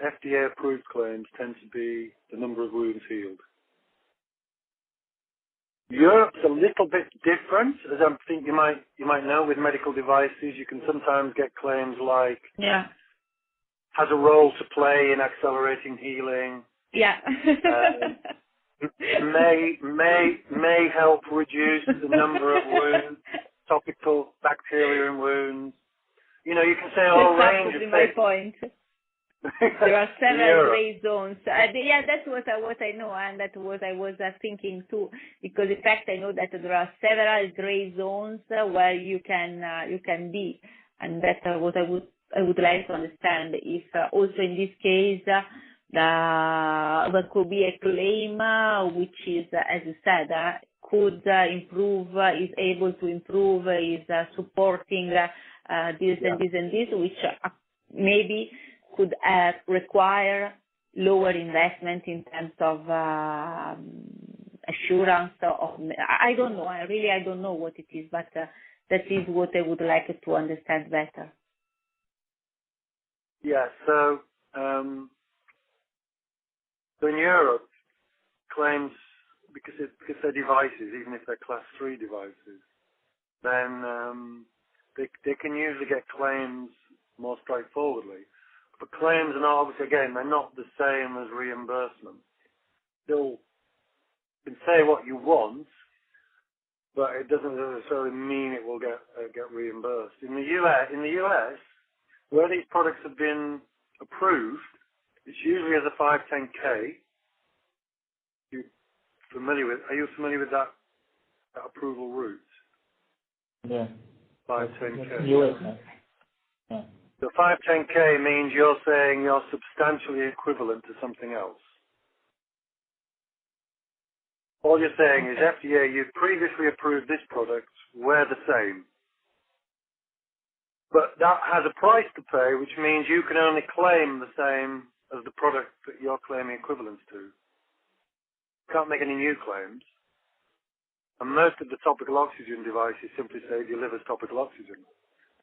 FDA-approved claims tend to be the number of wounds healed. Europe's a little bit different, as I think you might know. With medical devices, you can sometimes get claims like has a role to play in accelerating healing. Yeah. may help reduce the number of wounds, topical bacteria in wounds. You know, you can say a whole range of things. That's my point. There are several gray zones. Yeah, that's what I know, and that's what I was thinking too. Because in fact, I know that there are several gray zones where you can be, and that's what I would like to understand. If also in this case, there could be a claim which is, as you said, could improve, is able to improve, is supporting this and this and this, which maybe could require lower investment in terms of assurance. I don't know. I don't know what it is, but that is what I would like to understand better. Yeah. So in Europe, claims, because they're devices, even if they're class 3 devices, then they can usually get claims more straightforwardly. But claims are not, obviously, again, they're not the same as reimbursement. You can say what you want, but it doesn't necessarily mean it will get reimbursed. In the US, where these products have been approved, it's usually as a 510K. Are you familiar with that approval route? Yeah. 510K. US, yeah. The 510K means you're saying you're substantially equivalent to something else. All you're saying is, FDA, you've previously approved this product, we're the same. But that has a price to pay, which means you can only claim the same as the product that you're claiming equivalence to. You can't make any new claims. And most of the topical oxygen devices simply say it delivers topical oxygen.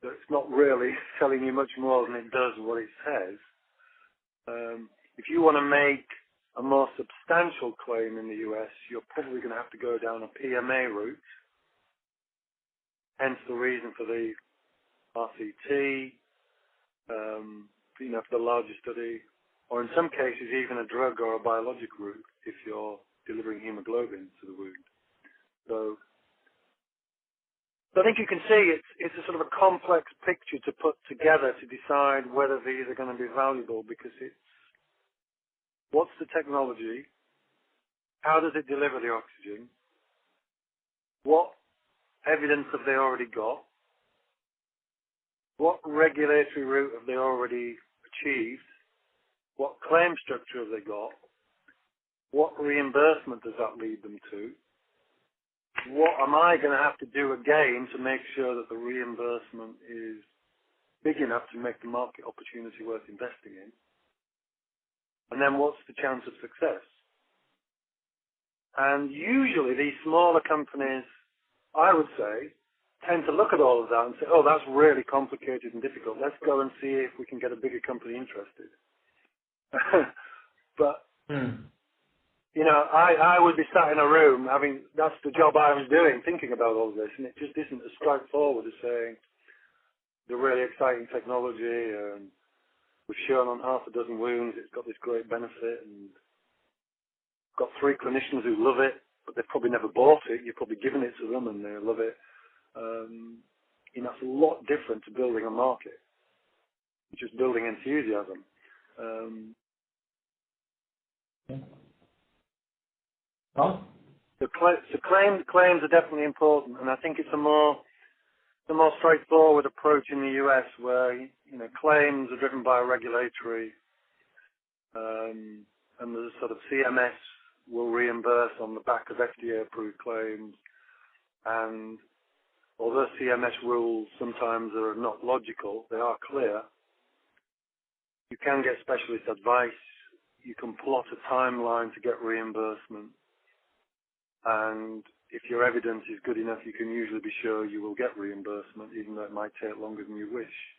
So it's not really telling you much more than it does what it says. If you want to make a more substantial claim in the US, you're probably going to have to go down a PMA route. Hence the reason for the RCT, for the larger study, or in some cases even a drug or a biologic route if you're delivering hemoglobin to the wound. So I think you can see it's a sort of a complex picture to put together to decide whether these are going to be valuable, because it's what's the technology, how does it deliver the oxygen, what evidence have they already got, what regulatory route have they already achieved, what claim structure have they got, what reimbursement does that lead them to, what am I going to have to do again to make sure that the reimbursement is big enough to make the market opportunity worth investing in? And then what's the chance of success? And usually these smaller companies, I would say, tend to look at all of that and say, oh, that's really complicated and difficult. Let's go and see if we can get a bigger company interested. But I would be sat in a room that's the job I was doing, thinking about all this, and it just isn't as straightforward as saying the really exciting technology, and we've shown on half a dozen wounds it's got this great benefit, and got 3 clinicians who love it, but they've probably never bought it. You've probably given it to them and they love it. It's a lot different to building a market, just building enthusiasm. So claims are definitely important, and I think it's a more straightforward approach in the US, where claims are driven by regulatory, and there's a sort of CMS will reimburse on the back of FDA-approved claims, and although CMS rules sometimes are not logical, they are clear. You can get specialist advice. You can plot a timeline to get reimbursement. And if your evidence is good enough, you can usually be sure you will get reimbursement, even though it might take longer than you wish.